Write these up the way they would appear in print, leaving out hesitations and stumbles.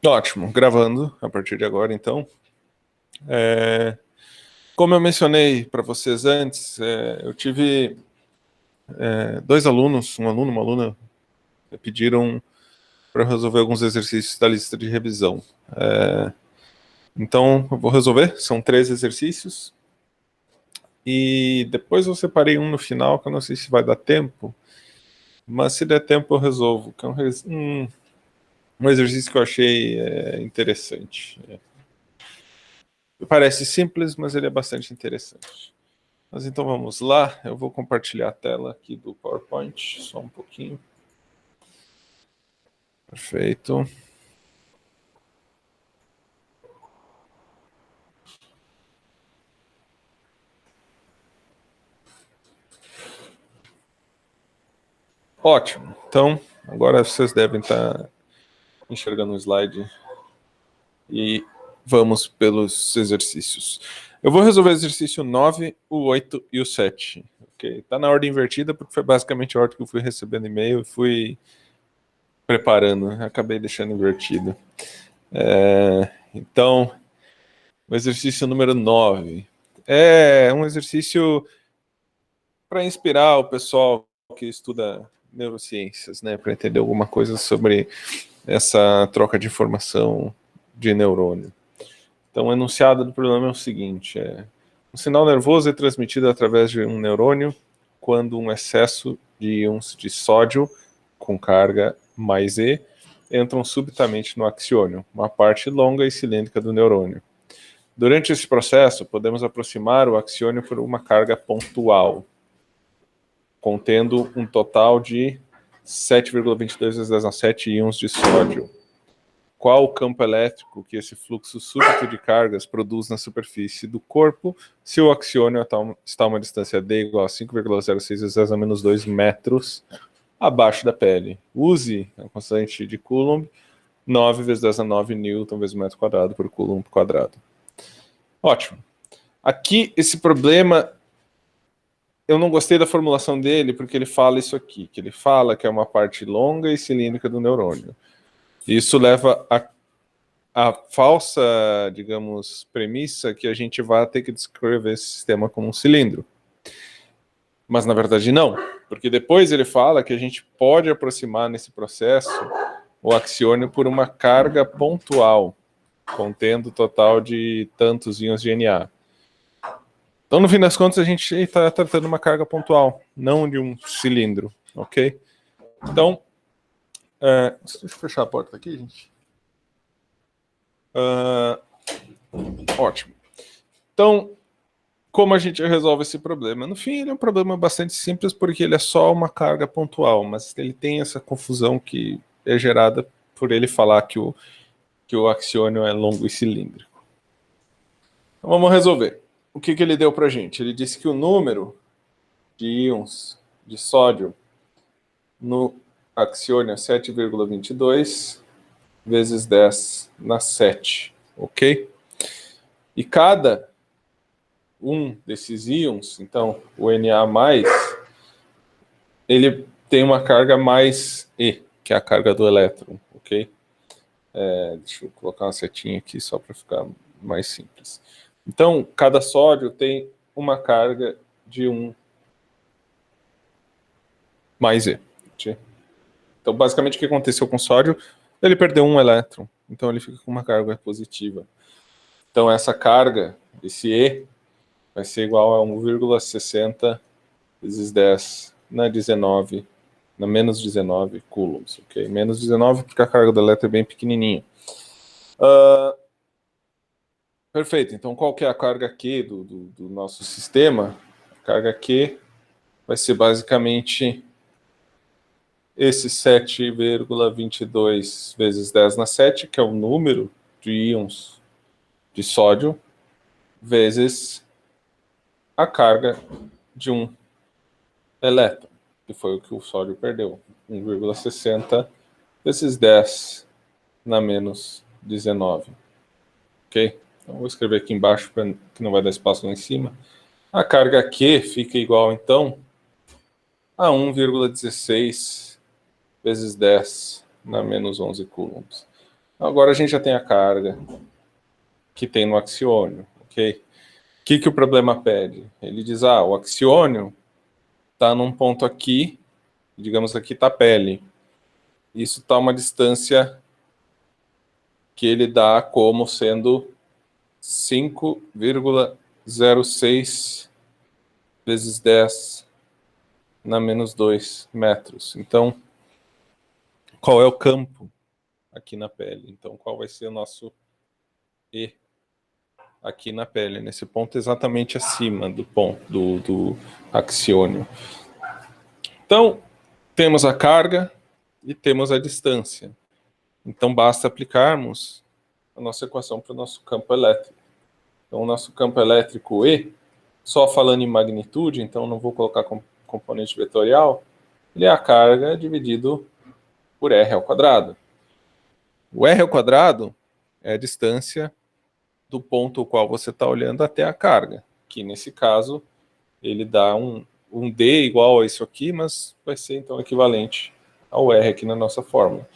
Ótimo, gravando a partir de agora, então. Como eu mencionei para vocês antes, eu tive dois alunos, um aluno e uma aluna, pediram para resolver alguns exercícios da lista de revisão. Então, eu vou resolver, são 3 exercícios. E depois eu separei um no final, que eu não sei se vai dar tempo, mas se der tempo eu resolvo, que é um exercício que eu achei interessante. Parece simples, mas ele é bastante interessante. Mas então vamos lá, eu vou compartilhar a tela aqui do PowerPoint, só um pouquinho. Perfeito. Ótimo. Então, agora vocês devem estar enxergando o slide e vamos pelos exercícios. Eu vou resolver o exercício 9, o 8 e o 7. Ok? Tá na ordem invertida porque foi basicamente a ordem que eu fui recebendo e-mail e fui preparando. Acabei deixando invertido. Então, o exercício número 9 é um exercício para inspirar o pessoal que estuda neurociências, né, para entender alguma coisa sobre essa troca de informação de neurônio. Então, o enunciado do problema é o seguinte: um sinal nervoso é transmitido através de um neurônio quando um excesso de íons de sódio com carga mais E entram subitamente no axiônio, uma parte longa e cilíndrica do neurônio. Durante esse processo, podemos aproximar o axiônio por uma carga pontual, contendo um total de 7,22 × 10⁻⁷ íons de sódio. Qual o campo elétrico que esse fluxo súbito de cargas produz na superfície do corpo se o axiônio está a uma distância d igual a 5,06 × 10⁻², metros abaixo da pele? Use a constante de Coulomb, 9 × 10⁹ newton vezes metro quadrado por Coulomb quadrado. Ótimo. Aqui, esse problema, eu não gostei da formulação dele, porque ele fala isso aqui, que ele fala que é uma parte longa e cilíndrica do neurônio. Isso leva a falsa, digamos, premissa que a gente vai ter que descrever esse sistema como um cilindro. Mas, na verdade, não. Porque depois ele fala que a gente pode aproximar nesse processo o axiônio por uma carga pontual, contendo total de tantos íons de Na. Então, no fim das contas, a gente está tratando uma carga pontual, não de um cilindro, ok? Então, deixa eu fechar a porta aqui, gente. Ótimo. Então, como a gente resolve esse problema? No fim, ele é um problema bastante simples, porque ele é só uma carga pontual, mas ele tem essa confusão que é gerada por ele falar que o axiônio é longo e cilíndrico. Então, vamos resolver. O que ele deu para a gente? Ele disse que o número de íons de sódio no axiônio é 7,22 vezes 10⁷, ok? E cada um desses íons, então o Na+, ele tem uma carga mais E, que é a carga do elétron, ok? Deixa eu colocar uma setinha aqui só para ficar mais simples. Então, cada sódio tem uma carga de 1 mais E. Então, basicamente, o que aconteceu com o sódio? Ele perdeu um elétron, então ele fica com uma carga positiva. Então, essa carga, esse E, vai ser igual a 1,60 vezes 10 na 19, na menos 19 coulombs, ok? Menos 19 porque a carga do elétron é bem pequenininha. Perfeito, então qual que é a carga Q do nosso sistema? A carga Q vai ser basicamente esse 7,22 vezes 10⁷, que é o número de íons de sódio, vezes a carga de um elétron, que foi o que o sódio perdeu, 1,60 vezes 10 na menos 19. Ok? Então, vou escrever aqui embaixo, para que não vai dar espaço lá em cima. A carga Q fica igual, então, a 1,16 vezes 10 na menos 11 coulombs. Agora a gente já tem a carga que tem no axiônio, ok? O que o problema pede? Ele diz, o axiônio está num ponto aqui, digamos aqui está a pele. Isso está uma distância que ele dá como sendo 5,06 vezes 10 na menos 2 metros. Então, qual é o campo aqui na pele? Então, qual vai ser o nosso E aqui na pele, nesse ponto exatamente acima do ponto do axiônio? Então, temos a carga e temos a distância. Então, basta aplicarmos a nossa equação para o nosso campo elétrico. Então, o nosso campo elétrico E, só falando em magnitude, então não vou colocar componente vetorial, ele é a carga dividido por R ao quadrado. O R ao quadrado é a distância do ponto ao qual você está olhando até a carga, que nesse caso ele dá um D igual a isso aqui, mas vai ser então equivalente ao R aqui na nossa fórmula.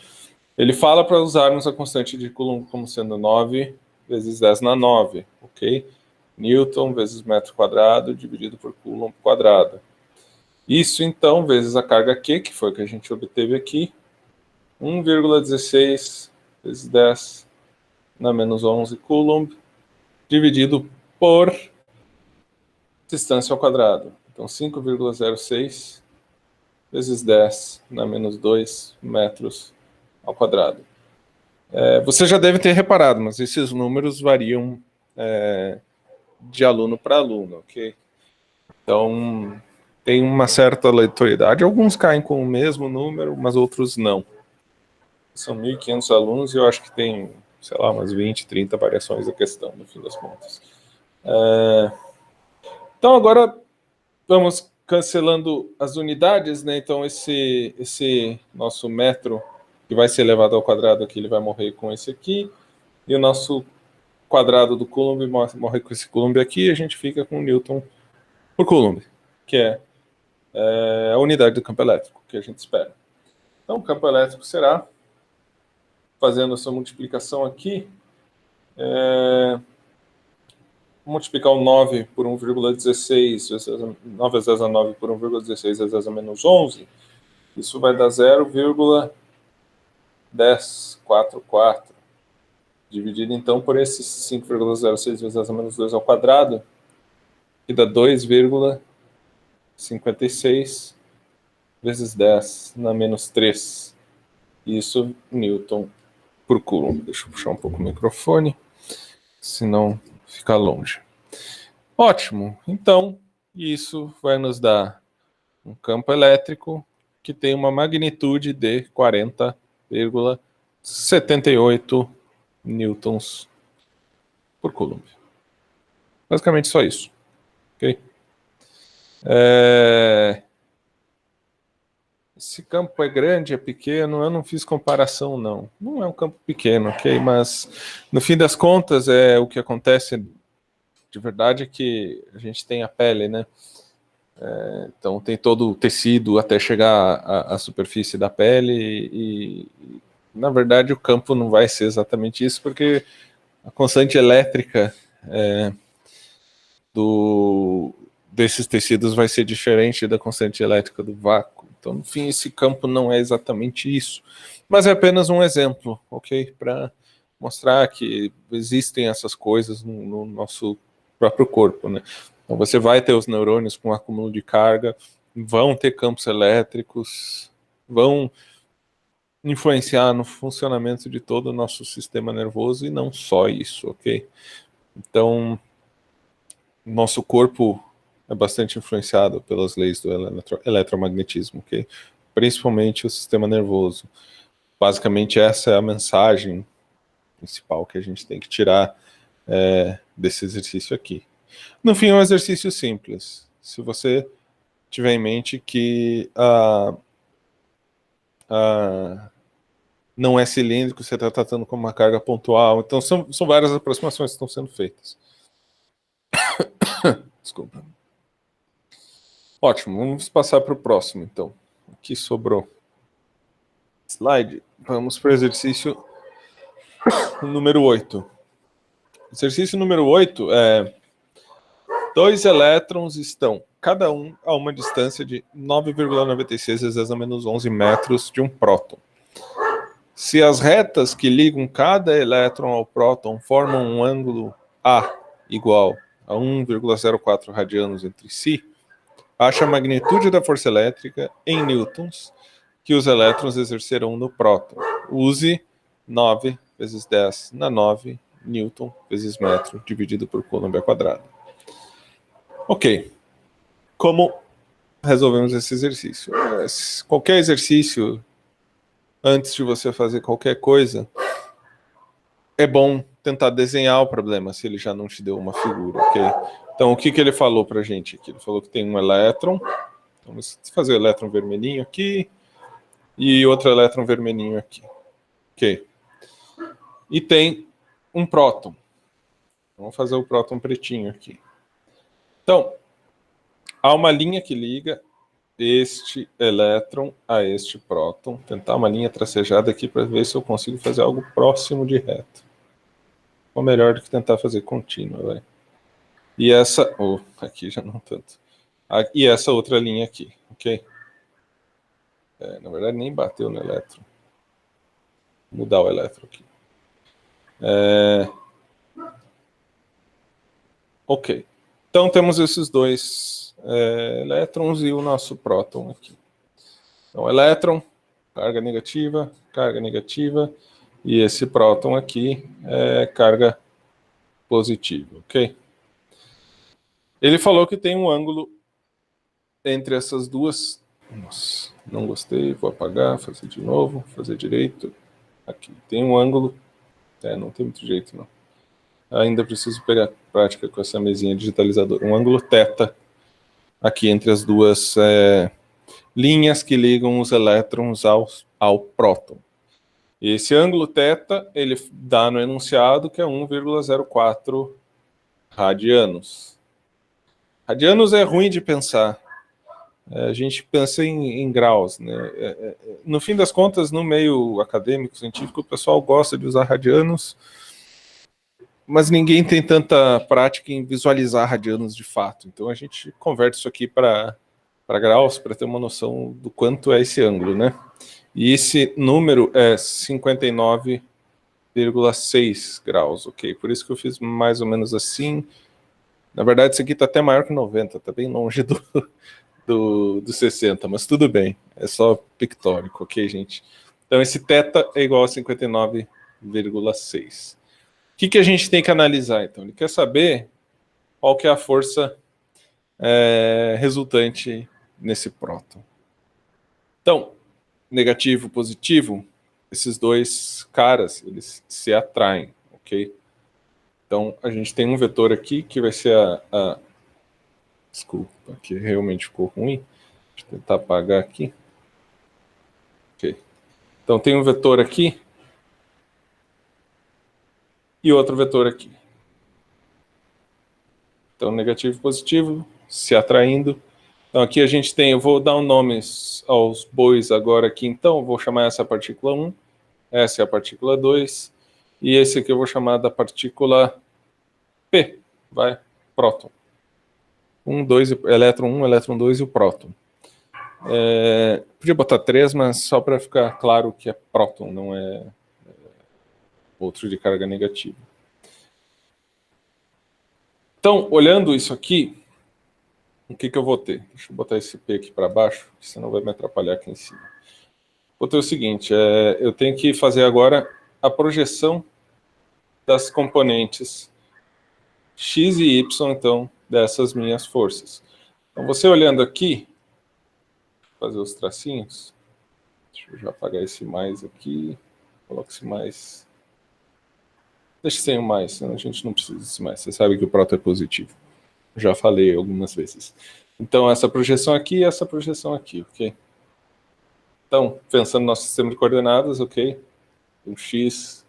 Ele fala para usarmos a constante de Coulomb como sendo 9 vezes 10 na 9, ok? Newton vezes metro quadrado dividido por Coulomb quadrado. Isso então vezes a carga Q, que foi o que a gente obteve aqui, 1,16 vezes 10 na menos 11 Coulomb, dividido por distância ao quadrado. Então 5,06 vezes 10 na menos 2 metros ao quadrado. Você já deve ter reparado, mas esses números variam de aluno para aluno, ok? Então, tem uma certa aleatoriedade. Alguns caem com o mesmo número, mas outros não. São 1.500 alunos e eu acho que tem, sei lá, umas 20, 30 variações da questão, no fim das contas. Então, agora, vamos cancelando as unidades, né? Então, esse nosso metro, que vai ser elevado ao quadrado aqui, ele vai morrer com esse aqui. E o nosso quadrado do Coulomb morre com esse Coulomb aqui, e a gente fica com Newton por Coulomb, que é a unidade do campo elétrico que a gente espera. Então, o campo elétrico será, fazendo essa multiplicação aqui, multiplicar o 9 por 1,16, 9 vezes 10 a 9 por 1,16 vezes 10 a menos 11, isso vai dar 0,1044, dividido então por esses 5,06 vezes 10 a menos 2 ao quadrado, que dá 2,56 vezes 10 na menos 3. Isso, Newton por Coulomb. Deixa eu puxar um pouco o microfone, senão fica longe. Ótimo. Então, isso vai nos dar um campo elétrico que tem uma magnitude de 40,78 newtons por Coulomb. Basicamente só isso. Ok? Esse campo é grande, é pequeno? Eu não fiz comparação, não. Não é um campo pequeno, ok? Mas, no fim das contas, o que acontece de verdade é que a gente tem a pele, né? Então, tem todo o tecido até chegar à superfície da pele e, na verdade, o campo não vai ser exatamente isso, porque a constante elétrica desses tecidos vai ser diferente da constante elétrica do vácuo. Então, no fim, esse campo não é exatamente isso. Mas é apenas um exemplo, ok? Para mostrar que existem essas coisas no nosso próprio corpo, né? Então, você vai ter os neurônios com acúmulo de carga, vão ter campos elétricos, vão influenciar no funcionamento de todo o nosso sistema nervoso e não só isso, ok? Então, nosso corpo é bastante influenciado pelas leis do eletromagnetismo, ok? Principalmente o sistema nervoso. Basicamente, essa é a mensagem principal que a gente tem que tirar desse exercício aqui. No fim, é um exercício simples. Se você tiver em mente que não é cilíndrico, você está tratando como uma carga pontual. Então, são várias aproximações que estão sendo feitas. Desculpa. Ótimo, vamos passar para o próximo, então. Aqui sobrou slide. Vamos para o exercício Número 8. Exercício número 8 é: dois elétrons estão, cada um, a uma distância de 9,96 × 10⁻11 metros de um próton. Se as retas que ligam cada elétron ao próton formam um ângulo A igual a 1,04 radianos entre si, acha a magnitude da força elétrica em newtons que os elétrons exercerão no próton. Use 9 vezes 10 na 9 newton vezes metro dividido por coulomb ao quadrado. Ok. Como resolvemos esse exercício? Qualquer exercício, antes de você fazer qualquer coisa, é bom tentar desenhar o problema, se ele já não te deu uma figura, ok? Então, o que ele falou pra gente aqui? Ele falou que tem um elétron. Vamos fazer o elétron vermelhinho aqui e outro elétron vermelhinho aqui. Ok. E tem um próton. Vamos fazer o próton pretinho aqui. Então, há uma linha que liga este elétron a este próton. Tentar uma linha tracejada aqui para ver se eu consigo fazer algo próximo de reto. Ou melhor do que tentar fazer contínua, vai. E essa... aqui já não tanto. E essa outra linha aqui, ok? Na verdade, nem bateu no elétron. Vou mudar o elétron aqui. Ok. Então, temos esses dois elétrons e o nosso próton aqui. Então, elétron, carga negativa, e esse próton aqui é carga positiva, ok? Ele falou que tem um ângulo entre essas duas... Nossa, não gostei, vou apagar, fazer de novo, fazer direito. Aqui, tem um ângulo... não tem muito jeito, não. Ainda preciso pegar prática com essa mesinha digitalizadora. Um ângulo θ aqui entre as duas linhas que ligam os elétrons ao próton. E esse ângulo θ, ele dá no enunciado que é 1,04 radianos. Radianos é ruim de pensar. A gente pensa em graus, né? No fim das contas, no meio acadêmico, científico, o pessoal gosta de usar radianos, mas ninguém tem tanta prática em visualizar radianos de fato. Então a gente converte isso aqui para graus, para ter uma noção do quanto é esse ângulo, né? E esse número é 59,6 graus, ok? Por isso que eu fiz mais ou menos assim. Na verdade, isso aqui está até maior que 90, está bem longe do 60, mas tudo bem, é só pictórico, ok, gente? Então esse θ é igual a 59,6. O que a gente tem que analisar, então? Ele quer saber qual que é a força resultante nesse próton. Então, negativo, positivo, esses dois caras, eles se atraem, ok? Então, a gente tem um vetor aqui que vai ser desculpa, aqui realmente ficou ruim. Deixa eu tentar apagar aqui. Ok. Então, tem um vetor aqui e outro vetor aqui. Então, negativo e positivo se atraindo. Então, aqui a gente tem, eu vou dar um nome aos bois agora aqui, então, eu vou chamar essa partícula 1, essa é a partícula 2, e esse aqui eu vou chamar da partícula P, vai, próton. 1, 2, elétron 1, elétron 2 e o próton. Podia botar 3, mas só para ficar claro que é próton, não é outro de carga negativa. Então, olhando isso aqui, o que eu vou ter? Deixa eu botar esse P aqui para baixo, senão vai me atrapalhar aqui em cima. Vou ter o seguinte, eu tenho que fazer agora a projeção das componentes x e y, então, dessas minhas forças. Então, você olhando aqui, vou fazer os tracinhos, deixa eu já apagar esse mais aqui, coloco esse mais, deixa sem o mais, senão a gente não precisa desse mais, você sabe que o próton é positivo, já falei algumas vezes. Então, essa projeção aqui e essa projeção aqui, ok? Então, pensando no nosso sistema de coordenadas, ok? O x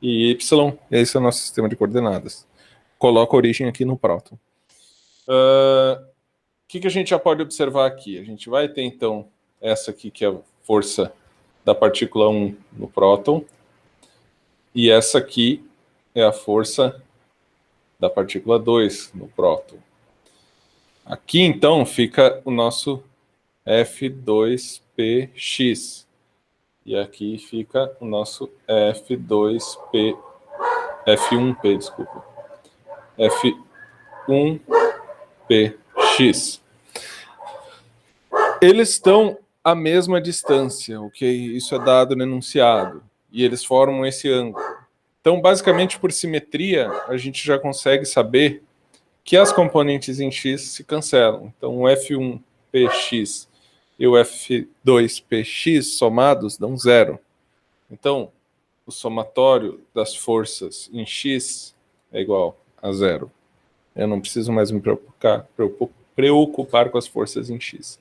e y, esse é o nosso sistema de coordenadas. Coloco a origem aqui no próton. O que a gente já pode observar aqui? A gente vai ter, então, essa aqui que é a força da partícula 1 no próton. E essa aqui é a força da partícula 2 no próton. Aqui, então, fica o nosso F2px. E aqui fica o nosso F2p, F1p, desculpa. F1px. Eles estão à mesma distância, ok? Isso é dado no enunciado. E eles formam esse ângulo. Então, basicamente, por simetria, a gente já consegue saber que as componentes em x se cancelam. Então, o F1px e o F2px somados dão zero. Então, o somatório das forças em x é igual a zero. Eu não preciso mais me preocupar com as forças em x.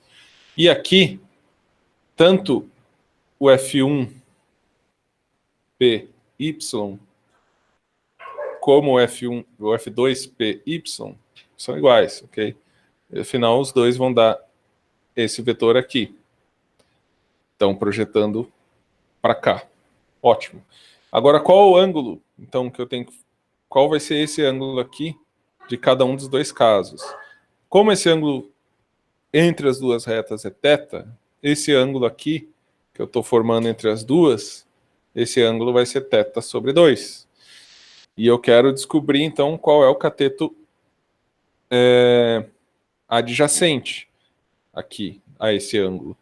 E aqui, tanto o F1py como o F2py são iguais, ok? Afinal, os dois vão dar esse vetor aqui. Então, projetando para cá. Ótimo. Agora, qual o ângulo? Então, que eu tenho. Qual vai ser esse ângulo aqui de cada um dos dois casos? Como esse ângulo entre as duas retas é θ, esse ângulo aqui, que eu estou formando entre as duas, esse ângulo vai ser θ sobre 2. E eu quero descobrir, então, qual é o cateto adjacente aqui a esse ângulo.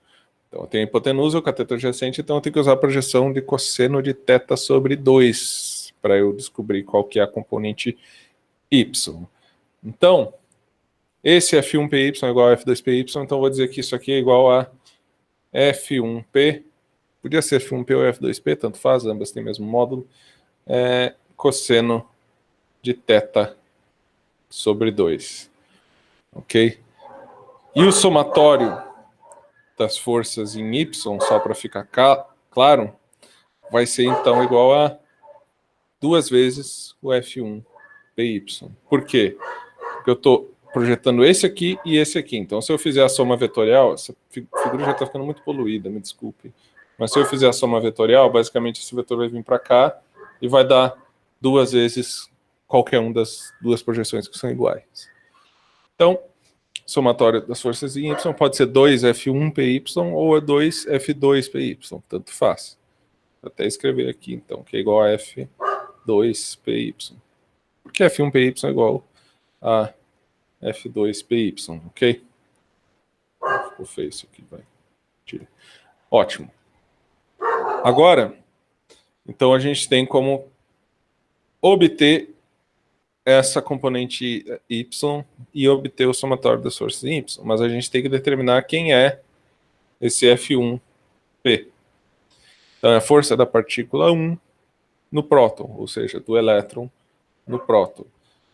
Então, eu tenho a hipotenusa, o cateto adjacente, então eu tenho que usar a projeção de cosseno de θ sobre 2 para eu descobrir qual que é a componente y. Então, esse F1py é igual a F2py, então eu vou dizer que isso aqui é igual a F1p, podia ser F1p ou F2p, tanto faz, ambas têm o mesmo módulo, cosseno de θ sobre 2. Ok? E o somatório das forças em y, só para ficar claro, vai ser então igual a 2 vezes o F1py. Por quê? Porque eu estou projetando esse aqui e esse aqui. Então, se eu fizer a soma vetorial, essa figura já está ficando muito poluída, me desculpe. Mas se eu fizer a soma vetorial, basicamente esse vetor vai vir para cá e vai dar 2 vezes qualquer uma das duas projeções que são iguais. Então, somatório das forças em y pode ser 2F1py ou 2F2py, tanto faz. Vou até escrever aqui, então, que é igual a F2py. Porque F1py é igual a F2py, ok? Ficou feio isso aqui, vai. Tira. Ótimo. Agora, então a gente tem como obter essa componente y e obter o somatório das forças em y, mas a gente tem que determinar quem é esse F1p. Então é a força da partícula 1 no próton, ou seja, do elétron no próton.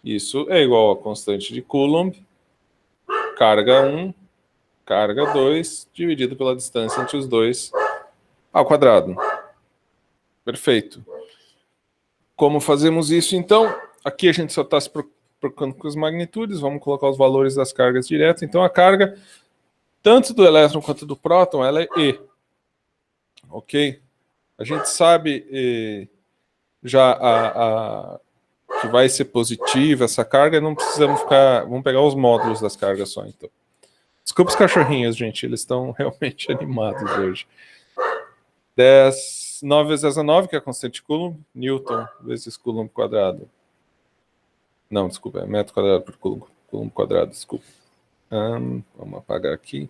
Isso é igual a constante de Coulomb, carga 1, carga 2, dividido pela distância entre os dois ao quadrado. Perfeito. Como fazemos isso, então? Aqui a gente só está se preocupando com as magnitudes, vamos colocar os valores das cargas direto. Então a carga, tanto do elétron quanto do próton, ela é E. Ok? A gente sabe já que vai ser positiva essa carga, não precisamos ficar... Vamos pegar os módulos das cargas só, então. Desculpa os cachorrinhos, gente, eles estão realmente animados hoje. 9 vezes 10 a 9, que é a constante de Coulomb, Newton vezes Coulomb quadrado. Não, desculpa, é metro quadrado por Coulomb quadrado, desculpa. Vamos apagar aqui.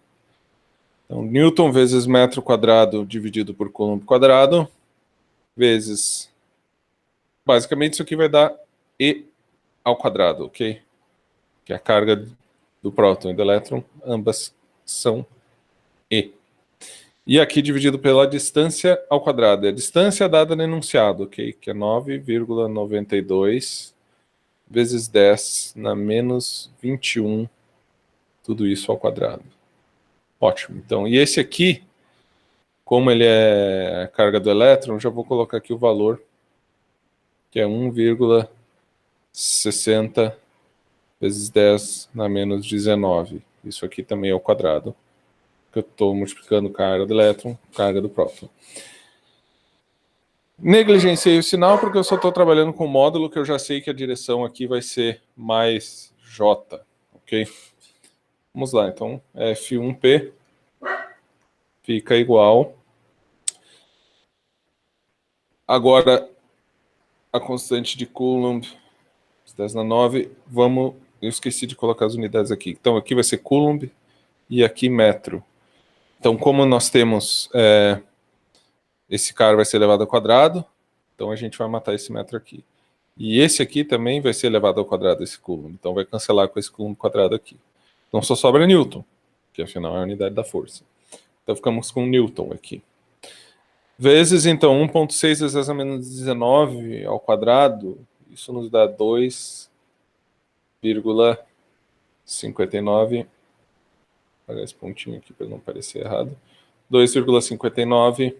Então, Newton vezes metro quadrado dividido por Coulomb quadrado, vezes... Basicamente, isso aqui vai dar E ao quadrado, ok? Que é a carga do próton e do elétron, ambas são E. E aqui dividido pela distância ao quadrado. É a distância dada no enunciado, ok? Que é 9,92 vezes 10 na menos 21, tudo isso ao quadrado. Ótimo. Então, e esse aqui, como ele é a carga do elétron, já vou colocar aqui o valor, que é 1,60 vezes 10 na menos 19. Isso aqui também é ao quadrado, que eu estou multiplicando carga do elétron, carga do próton. Negligenciei o sinal porque eu só estou trabalhando com o módulo que eu já sei que a direção aqui vai ser mais J, ok? Vamos lá, então F1P fica igual. Agora, a constante de Coulomb, 10 na 9, vamos... Eu esqueci de colocar as unidades aqui. Então, aqui vai ser Coulomb e aqui metro. Então, como nós temos... esse cara vai ser elevado ao quadrado, então a gente vai matar esse metro aqui. E esse aqui também vai ser elevado ao quadrado, esse Coulomb. Então, vai cancelar com esse Coulomb quadrado aqui. Então, só sobra Newton, que afinal é a unidade da força. Então, ficamos com Newton aqui. Vezes, então, 1,6 vezes 10 a menos 19 ao quadrado, isso nos dá 2,59. Vou esse pontinho aqui para não parecer errado. 2,59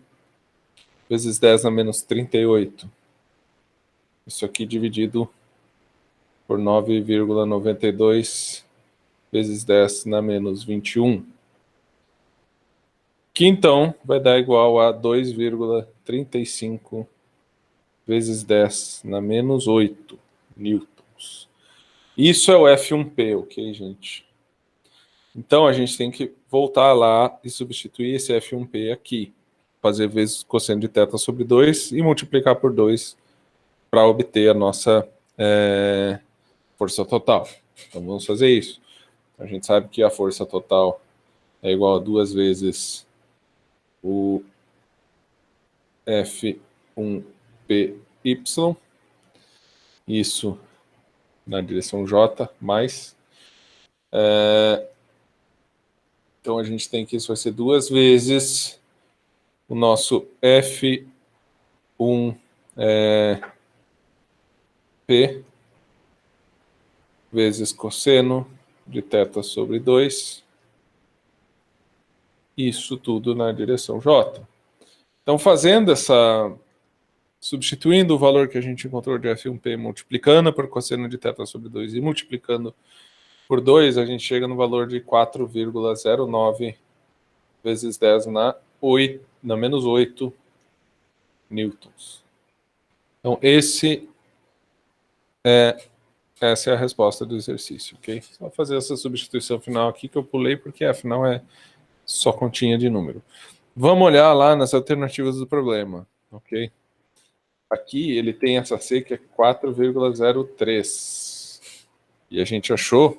vezes 10 a menos 38. Isso aqui dividido por 9,92 vezes 10 na menos 21. Que então vai dar igual a 2,35 vezes 10 na menos 8 newtons. Isso é o F1P, ok, gente? Então a gente tem que voltar lá e substituir esse F1P aqui. Fazer vezes cosseno de θ sobre 2 e multiplicar por 2 para obter a nossa força total. Então vamos fazer isso. A gente sabe que a força total é igual a 2 vezes o F1PY, isso na direção J, mais. Então a gente tem que isso vai ser 2 vezes o nosso F1P vezes cosseno de θ sobre 2. Isso tudo na direção J. Então, fazendo substituindo o valor que a gente encontrou de F1P, multiplicando por cosseno de θ sobre 2 e multiplicando por 2, a gente chega no valor de 4,09 vezes 10 na menos 8 newtons. Então, essa é a resposta do exercício, ok? Só fazer essa substituição final aqui que eu pulei, porque afinal é só continha de número. Vamos olhar lá nas alternativas do problema, ok? Aqui ele tem essa C que é 4,03. E a gente achou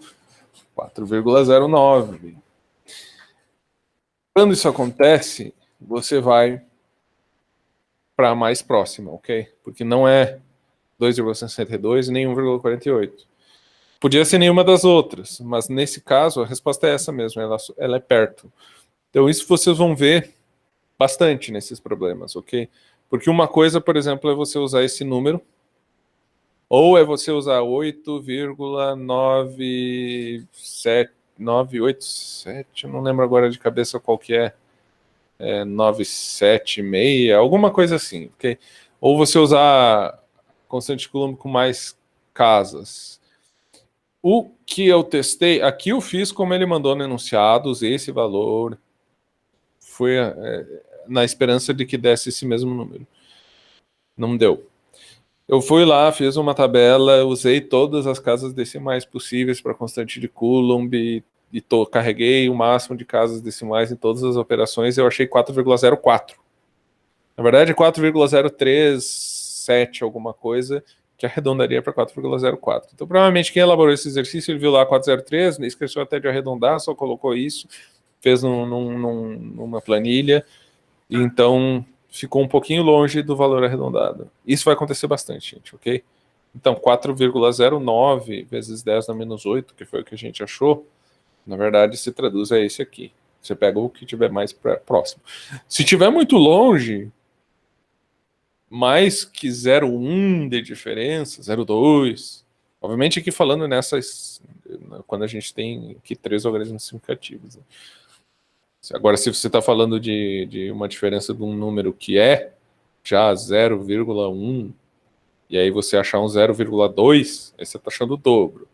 4,09. Quando isso acontece, você vai para a mais próxima, ok? Porque não é 2,62 nem 1,48. Podia ser nenhuma das outras, mas nesse caso a resposta é essa mesmo, ela é perto. Então isso vocês vão ver bastante nesses problemas, ok? Porque uma coisa, por exemplo, é você usar esse número, ou é você usar 8,987, eu não lembro agora de cabeça qual que é, 976, alguma coisa assim, ok? Ou você usar constante de Coulomb com mais casas. O que eu testei, aqui eu fiz como ele mandou no enunciado, usei esse valor, foi na esperança de que desse esse mesmo número. Não deu. Eu fui lá, fiz uma tabela, usei todas as casas decimais possíveis para constante de Coulomb e carreguei o máximo de casas decimais em todas as operações e eu achei 4,04. Na verdade, 4,037 alguma coisa, que arredondaria para 4,04. Então, provavelmente, quem elaborou esse exercício, ele viu lá 403, esqueceu até de arredondar, só colocou isso, fez numa planilha, e então ficou um pouquinho longe do valor arredondado. Isso vai acontecer bastante, gente, ok? Então, 4,09 vezes 10 na menos 8, que foi o que a gente achou, na verdade, se traduz a esse aqui. Você pega o que tiver mais próximo. Se tiver muito longe, mais que 0,1 de diferença, 0,2. Obviamente aqui falando quando a gente tem aqui 3 algarismos significativos. Né? Agora, se você está falando de uma diferença de um número que é já 0,1, e aí você achar um 0,2, aí você está achando o dobro.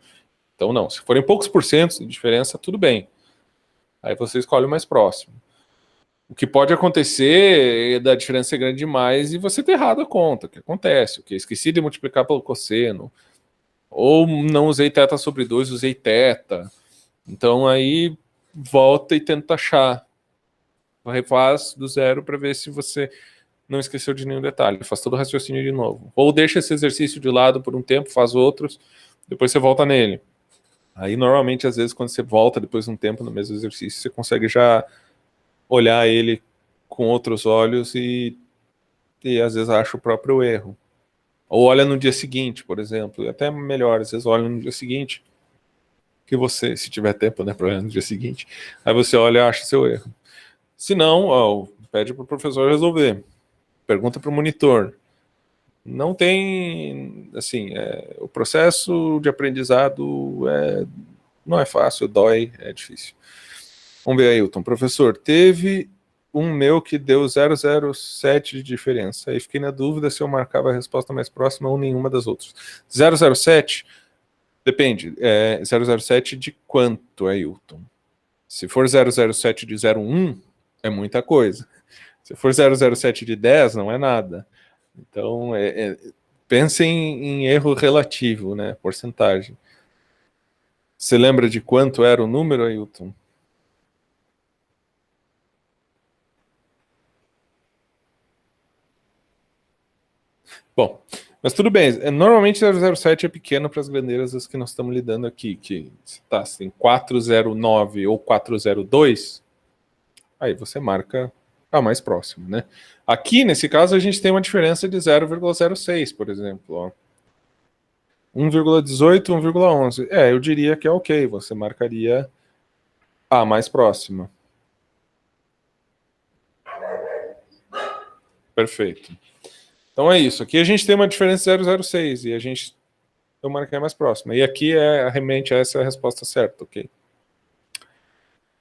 Então não, se forem poucos porcentos de diferença, tudo bem. Aí você escolhe o mais próximo. O que pode acontecer é da diferença ser grande demais e você ter errado a conta. O que acontece? O que esqueci de multiplicar pelo cosseno. Ou não usei θ sobre 2, usei θ. Então aí volta e tenta achar. Refaz do zero para ver se você não esqueceu de nenhum detalhe. Faz todo o raciocínio de novo. Ou deixa esse exercício de lado por um tempo, faz outros, depois você volta nele. Aí normalmente, às vezes, quando você volta depois de um tempo no mesmo exercício, você consegue já olhar ele com outros olhos e às vezes acha o próprio erro. Ou olha no dia seguinte, por exemplo. E até melhor, às vezes olha no dia seguinte que você, se tiver tempo, né, para olhar no dia seguinte. Aí você olha e acha seu erro. Se não, ó, pede para o professor resolver. Pergunta para o monitor. Não tem, assim, o processo de aprendizado não é fácil, dói, é difícil. Vamos ver aí, Hilton. Professor, teve um meu que deu 007 de diferença. Aí fiquei na dúvida se eu marcava a resposta mais próxima ou nenhuma das outras. 007, depende. 007 de quanto, Hilton? Se for 007 de 01, é muita coisa. Se for 007 de 10, não é nada. Então, pensem em erro relativo, né? Porcentagem. Você lembra de quanto era o número, Ailton? Bom, mas tudo bem. Normalmente 007 é pequeno para as grandeiras das que nós estamos lidando aqui, que tá, se tem 409 ou 402, aí você marca a mais próxima, né? Aqui, nesse caso, a gente tem uma diferença de 0,06, por exemplo, ó. 1,18, 1,11. Eu diria que é ok, você marcaria a mais próxima. Perfeito. Então é isso. Aqui a gente tem uma diferença de 0,06 e eu marquei a mais próxima. E aqui realmente essa é a resposta certa, ok?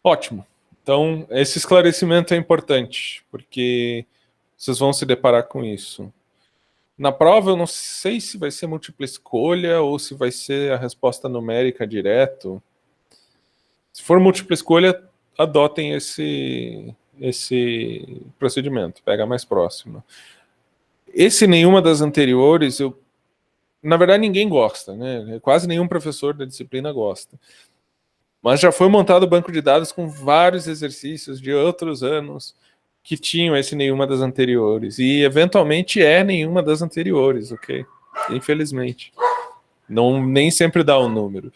Ótimo. Então, esse esclarecimento é importante, porque vocês vão se deparar com isso. Na prova, eu não sei se vai ser múltipla escolha ou se vai ser a resposta numérica direto. Se for múltipla escolha, adotem esse procedimento, pega a mais próxima. Esse nenhuma das anteriores, na verdade ninguém gosta, né? Quase nenhum professor da disciplina gosta. Mas já foi montado o banco de dados com vários exercícios de outros anos que tinham esse nenhuma das anteriores. E eventualmente nenhuma das anteriores, ok? Infelizmente. Nem sempre dá o número.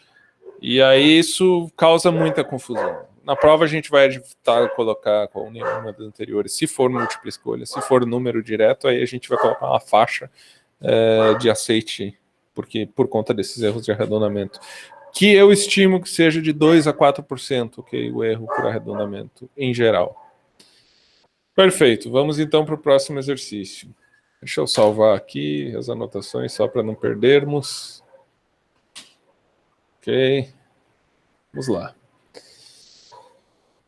E aí isso causa muita confusão. Na prova a gente vai evitar colocar qual nenhuma das anteriores, se for múltipla escolha. Se for número direto, aí a gente vai colocar uma faixa de aceite, porque por conta desses erros de arredondamento. Que eu estimo que seja de 2 a 4%, ok? O erro por arredondamento em geral. Perfeito, vamos então para o próximo exercício. Deixa eu salvar aqui as anotações só para não perdermos. Ok, vamos lá.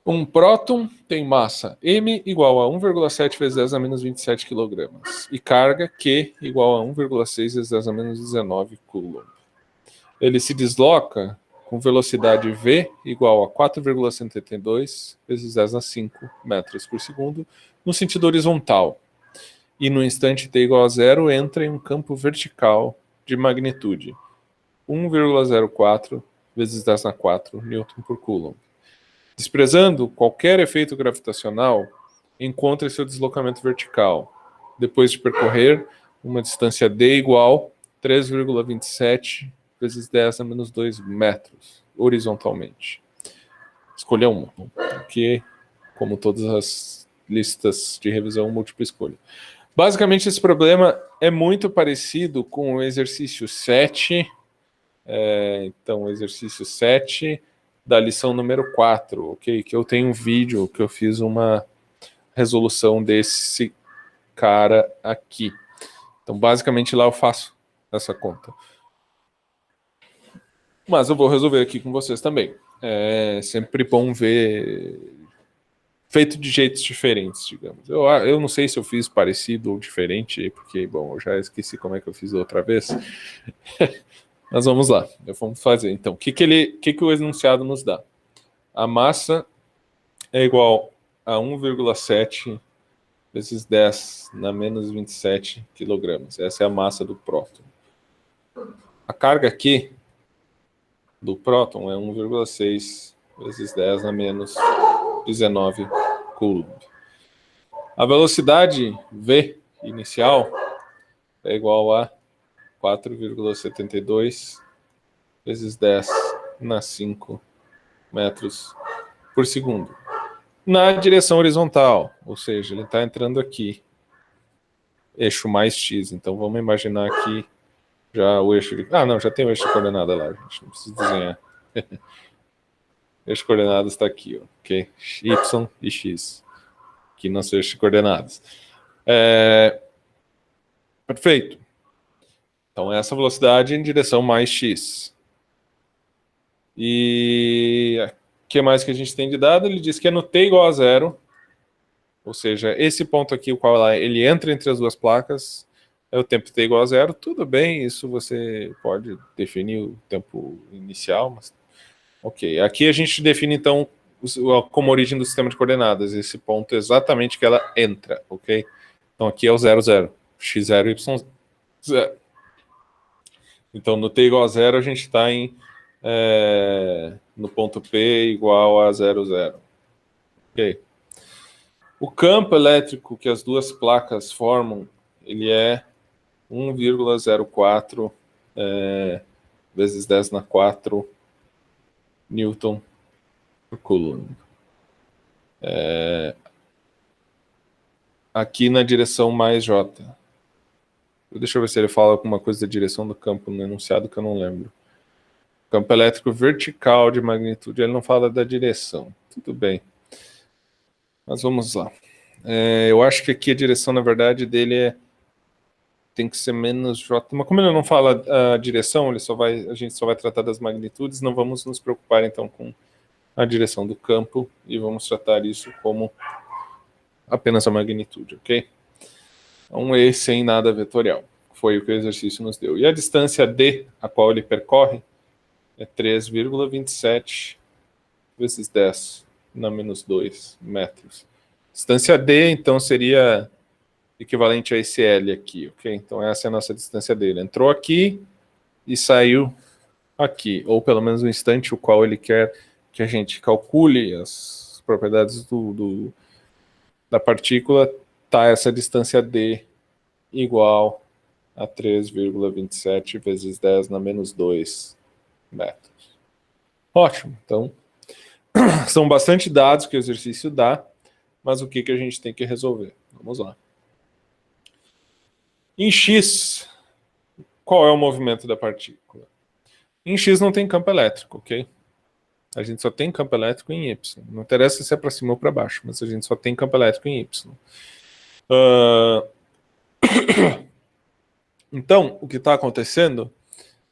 Um próton tem massa m igual a 1,7 vezes 10 a menos 27 kg e carga Q igual a 1,6 vezes 10 a menos 19 coulomb. Ele se desloca com velocidade v igual a 4,72 vezes 10 a 5 metros por segundo no sentido horizontal. E no instante t igual a zero entra em um campo vertical de magnitude 1,04 vezes 10 a 4 newton por coulomb. Desprezando qualquer efeito gravitacional, encontre seu deslocamento vertical, depois de percorrer uma distância d igual 3,27 vezes 10 a menos 2 metros, horizontalmente. Escolha uma, que, como todas as listas de revisão, múltipla escolha. Basicamente, esse problema é muito parecido com o exercício 7. Então, o exercício 7 da lição número 4, ok? Que eu tenho um vídeo que eu fiz uma resolução desse cara aqui. Então, basicamente, lá eu faço essa conta. Mas eu vou resolver aqui com vocês também. É sempre bom ver feito de jeitos diferentes, digamos. Eu não sei se eu fiz parecido ou diferente, porque, bom, eu já esqueci como é que eu fiz da outra vez. Mas vamos lá, vamos fazer. Então, o que o enunciado nos dá? A massa é igual a 1,7 vezes 10 na menos 27 quilogramas. Essa é a massa do próton. A carga aqui do próton é 1,6 vezes 10 na menos 19 coulomb. A velocidade V inicial é igual a 4,72 vezes 10 na 5 metros por segundo. Na direção horizontal, ou seja, ele está entrando aqui, eixo mais x. Então vamos imaginar aqui já o eixo de... Ah, não, já tem o eixo de coordenada lá, gente, não precisa desenhar. O eixo de coordenadas está aqui, ó, ok? Y e x. Aqui nosso eixo de coordenadas. Perfeito. Então essa velocidade em direção mais x. E o que mais que a gente tem de dado? Ele diz que é no t igual a 0, ou seja, esse ponto aqui, o qual ele entra entre as duas placas, é o tempo t igual a 0. Tudo bem, isso você pode definir o tempo inicial, mas ok. Aqui a gente define então como origem do sistema de coordenadas, esse ponto exatamente que ela entra, ok? Então aqui é o 0, 0, x0, y0. Então no t igual a 0 a gente está no ponto P igual a 0, 0. Ok. O campo elétrico que as duas placas formam, ele é 1,04 vezes 10 na 4 Newton por Coulomb. Aqui na direção mais J. Deixa eu ver se ele fala alguma coisa da direção do campo no enunciado que eu não lembro. Campo elétrico vertical de magnitude, ele não fala da direção. Tudo bem. Mas vamos lá. Eu acho que aqui a direção, na verdade, dele tem que ser menos J. Mas como ele não fala a direção, a gente só vai tratar das magnitudes, não vamos nos preocupar, então, com a direção do campo e vamos tratar isso como apenas a magnitude, ok? Um E sem nada vetorial. Foi o que o exercício nos deu. E a distância D, a qual ele percorre, é 3,27 vezes 10 na menos 2 metros. Distância D, então, seria equivalente a esse L aqui, ok? Então essa é a nossa distância dele. Entrou aqui e saiu aqui, ou pelo menos o instante o qual ele quer que a gente calcule as propriedades da partícula, tá essa distância D igual a 3,27 vezes 10 na menos 2 metros. Ótimo, então são bastante dados que o exercício dá, mas o que a gente tem que resolver? Vamos lá. Em X, qual é o movimento da partícula? Em X não tem campo elétrico, ok? A gente só tem campo elétrico em Y. Não interessa se é para cima ou para baixo, mas a gente só tem campo elétrico em Y. Então, o que está acontecendo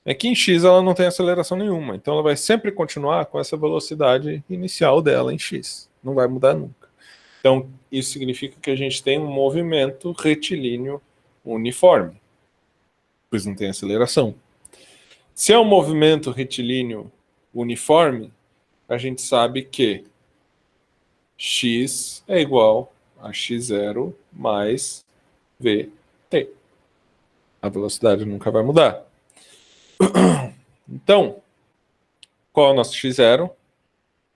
é que em X ela não tem aceleração nenhuma. Então ela vai sempre continuar com essa velocidade inicial dela em X. Não vai mudar nunca. Então isso significa que a gente tem um movimento retilíneo uniforme, pois não tem aceleração. Se é um movimento retilíneo uniforme, a gente sabe que x é igual a x0 mais vt. A velocidade nunca vai mudar. Então, qual é o nosso x0?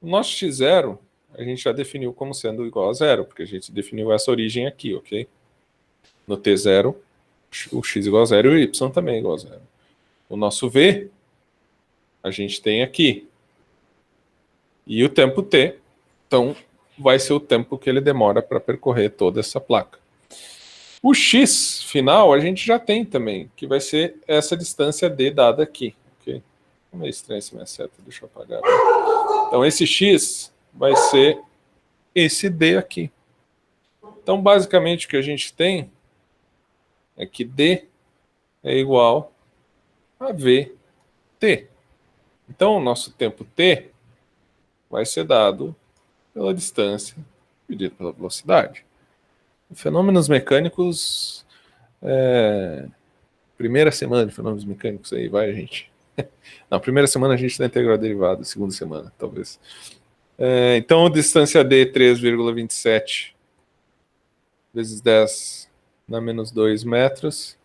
O nosso x0 a gente já definiu como sendo igual a zero, porque a gente definiu essa origem aqui, ok? No t0, o x igual a zero e o y também é igual a zero. O nosso v, a gente tem aqui. E o tempo t, então, vai ser o tempo que ele demora para percorrer toda essa placa. O x final a gente já tem também, que vai ser essa distância d dada aqui. Okay? É meio estranho essa minha seta, deixa eu apagar. Então esse x vai ser esse d aqui. Então basicamente o que a gente tem é que d é igual a vt. Então o nosso tempo t vai ser dado pela distância dividido pela velocidade. Fenômenos mecânicos, primeira semana de fenômenos mecânicos aí, vai, gente. Na primeira semana a gente dá integral derivada, segunda semana, talvez. Então, a distância D, 3,27 vezes 10 na menos 2 metros,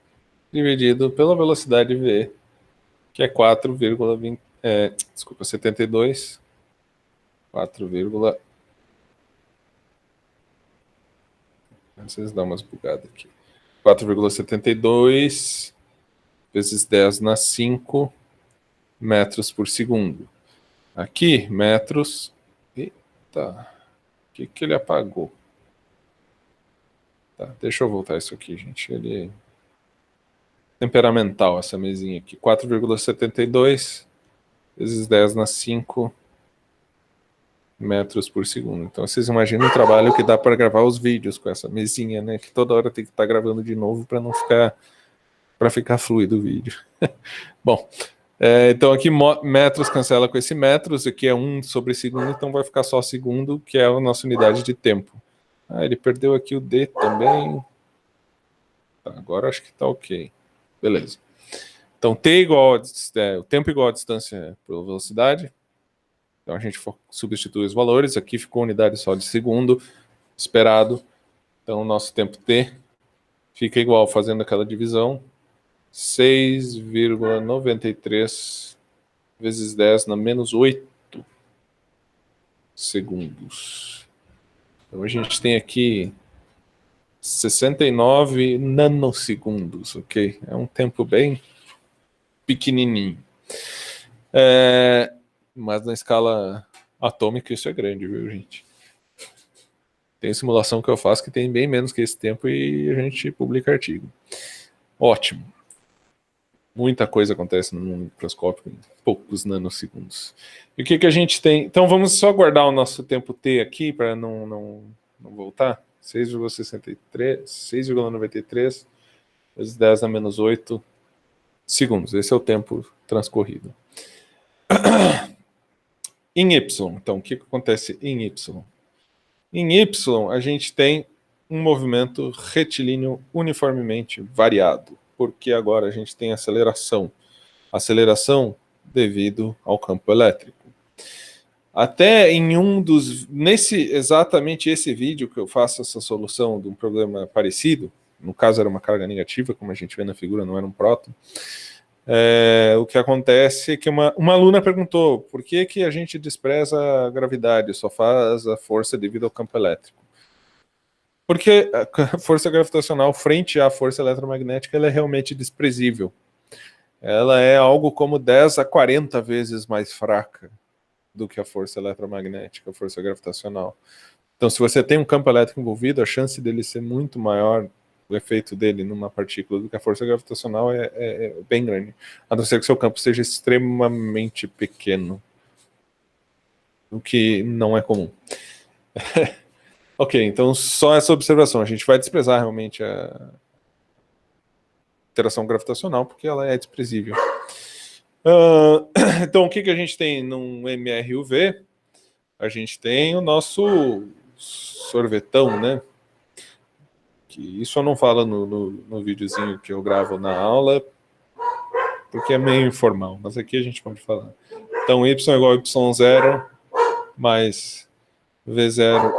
dividido pela velocidade V, que é 4,20, desculpa, 72, 4, vocês dão umas bugadas aqui. 4,72 vezes 10 na 5 metros por segundo. Aqui, metros. Eita, o que ele apagou? Tá, deixa eu voltar isso aqui, gente. Ele é temperamental, essa mesinha aqui. 4,72 vezes 10 na 5 metros por segundo. Então, vocês imaginam o trabalho que dá para gravar os vídeos com essa mesinha, né? Que toda hora tem que estar gravando de novo para não ficar, para ficar fluido o vídeo. Bom, então aqui metros cancela com esse metros, aqui é 1 sobre segundo, então vai ficar só segundo, que é a nossa unidade de tempo. Ele perdeu aqui o D também. Tá, agora acho que está ok. Beleza. Então, T igual o tempo igual a distância por velocidade. Então, a gente substitui os valores. Aqui ficou unidade só de segundo, esperado. Então, o nosso tempo T fica igual, fazendo aquela divisão, 6,93 vezes 10 na menos 8 segundos. Então, a gente tem aqui 69 nanosegundos, ok? É um tempo bem pequenininho. Mas na escala atômica isso é grande, viu, gente? Tem simulação que eu faço que tem bem menos que esse tempo e a gente publica artigo. Ótimo. Muita coisa acontece no mundo microscópico em poucos nanosegundos. E o que a gente tem? Então vamos só guardar o nosso tempo T aqui para não voltar. 6,93 vezes 10 a menos 8 segundos. Esse é o tempo transcorrido. Em Y, então, o que acontece em Y? Em Y, a gente tem um movimento retilíneo uniformemente variado, porque agora a gente tem aceleração. Aceleração devido ao campo elétrico. Até em exatamente esse vídeo que eu faço essa solução de um problema parecido, no caso era uma carga negativa, como a gente vê na figura, não era um próton. O que acontece é que uma aluna perguntou por que a gente despreza a gravidade, só faz a força devido ao campo elétrico. Porque a força gravitacional frente à força eletromagnética ela é realmente desprezível. Ela é algo como 10 a 40 vezes mais fraca do que a força eletromagnética, a força gravitacional. Então, se você tem um campo elétrico envolvido, a chance dele ser muito maior, o efeito dele numa partícula, do que a força gravitacional é bem grande. A não ser que seu campo seja extremamente pequeno, o que não é comum. Ok, então só essa observação. A gente vai desprezar realmente a interação gravitacional, porque ela é desprezível. Então, o que a gente tem num MRUV? A gente tem o nosso sorvetão, né? Que isso eu não falo no videozinho que eu gravo na aula, porque é meio informal, mas aqui a gente pode falar. Então, y é igual a y0 mais v0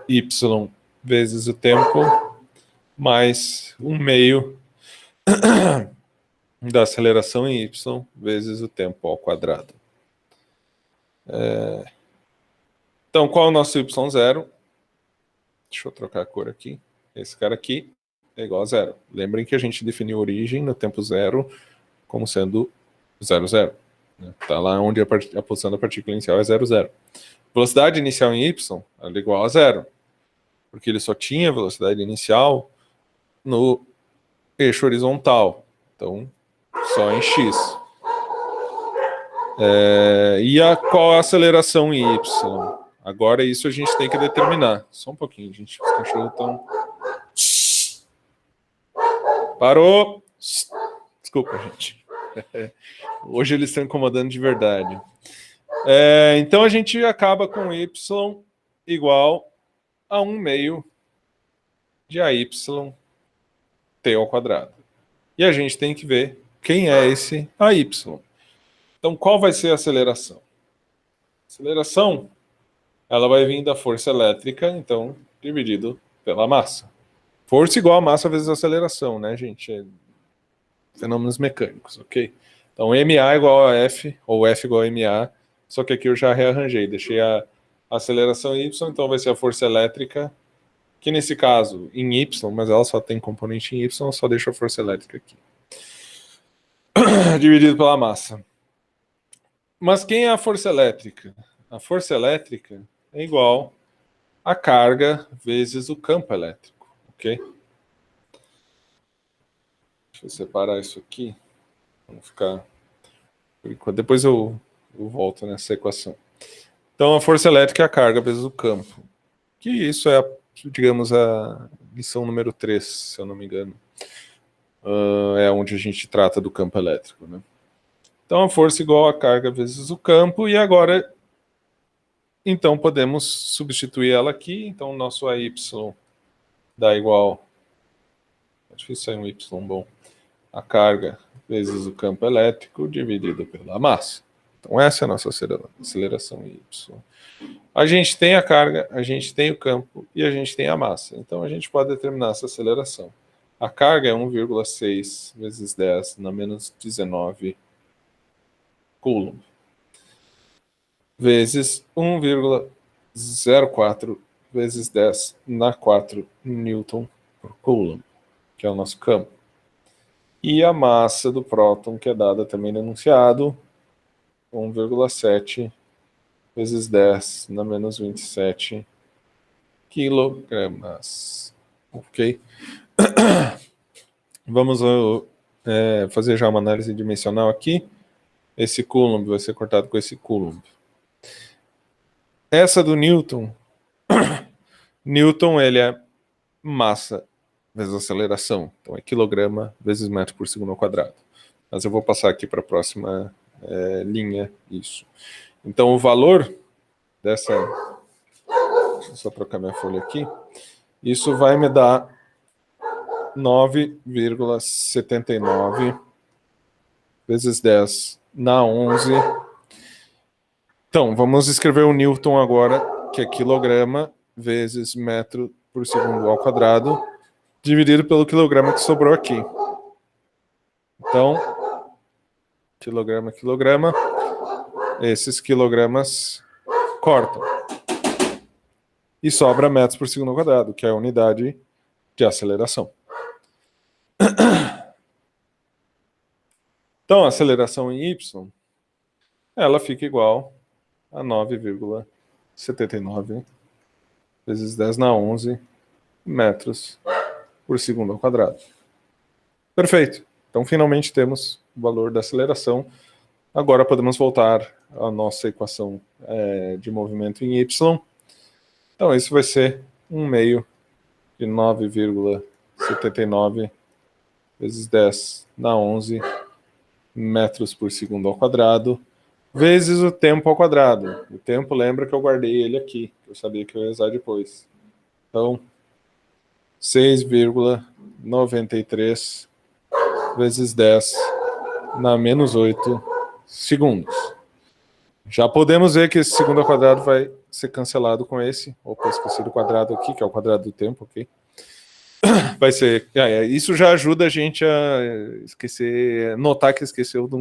y vezes o tempo mais 1/2 da aceleração em y vezes o tempo ao quadrado. Então, qual é o nosso y0? Deixa eu trocar a cor aqui. Esse cara aqui é igual a 0. Lembrem que a gente definiu a origem no tempo 0 como sendo 0, 0. Está lá onde a posição da partícula inicial é 0, 0. Velocidade inicial em y é igual a 0, porque ele só tinha velocidade inicial no eixo horizontal. Então, só em x. Qual a aceleração em y? Agora isso a gente tem que determinar. Só um pouquinho, gente. Os cachorros estão... Parou! Desculpa, gente. Hoje eles estão incomodando de verdade. Então a gente acaba com y igual a 1/2 de AY t ao quadrado. E a gente tem que ver quem é esse AY. Então qual vai ser a aceleração? aceleração, ela vai vir da força elétrica, então, dividido pela massa. Força igual a massa vezes aceleração, né, gente? É fenômenos mecânicos, ok? Então, MA igual a F, ou F igual a MA, só que aqui eu já rearranjei, deixei a aceleração em Y, então vai ser a força elétrica, que nesse caso, em Y, mas ela só tem componente em Y, só deixo a força elétrica aqui. Dividido pela massa. Mas quem é a força elétrica? A força elétrica é igual a carga vezes o campo elétrico, ok? Deixa eu separar isso aqui. Vamos ficar... Depois eu volto nessa equação. Então, a força elétrica é a carga vezes o campo. Que isso é, digamos, a lição número 3, se eu não me engano. É onde a gente trata do campo elétrico, né? Então, a força igual a carga vezes o campo. E agora, então, podemos substituir ela aqui. Então, o nosso AY dá igual... É difícil sair um Y bom. A carga vezes o campo elétrico dividido pela massa. Então, essa é a nossa aceleração em Y. A gente tem a carga, a gente tem o campo e a gente tem a massa. Então, a gente pode determinar essa aceleração. A carga é 1,6 vezes 10 na menos 19 coulomb. Vezes 1,04 vezes 10 na 4 newton por coulomb, que é o nosso campo. E a massa do próton, que é dada também no enunciado, 1,7 vezes 10 na menos 27 quilogramas. Ok? Vamos fazer já uma análise dimensional aqui. Esse coulomb vai ser cortado com esse coulomb. Essa do Newton, Newton ele é massa vezes aceleração. Então é quilograma vezes metro por segundo ao quadrado. Mas eu vou passar aqui para a próxima linha isso. Então o valor dessa... Deixa eu só trocar minha folha aqui. Isso vai me dar 9,79 vezes 10 na 11. Então, vamos escrever o Newton agora, que é quilograma vezes metro por segundo ao quadrado, dividido pelo quilograma que sobrou aqui. Então, quilograma, quilograma, esses quilogramas cortam. E sobra metros por segundo ao quadrado, que é a unidade de aceleração. Então, a aceleração em Y, ela fica igual a 9,79 vezes 10 na 11 metros por segundo ao quadrado. Perfeito. Então, finalmente temos o valor da aceleração. Agora podemos voltar à nossa equação de movimento em Y. Então, isso vai ser 1 meio de 9,79 vezes 10 na 11 metros por segundo ao quadrado, vezes o tempo ao quadrado. O tempo, lembra que eu guardei ele aqui, que eu sabia que eu ia usar depois. Então, 6,93 vezes 10 na menos 8 segundos. Já podemos ver que esse segundo ao quadrado vai ser cancelado com esse. Opa, esqueci do quadrado aqui, que é o quadrado do tempo, ok? Vai ser... isso já ajuda a gente a esquecer, notar que esqueceu de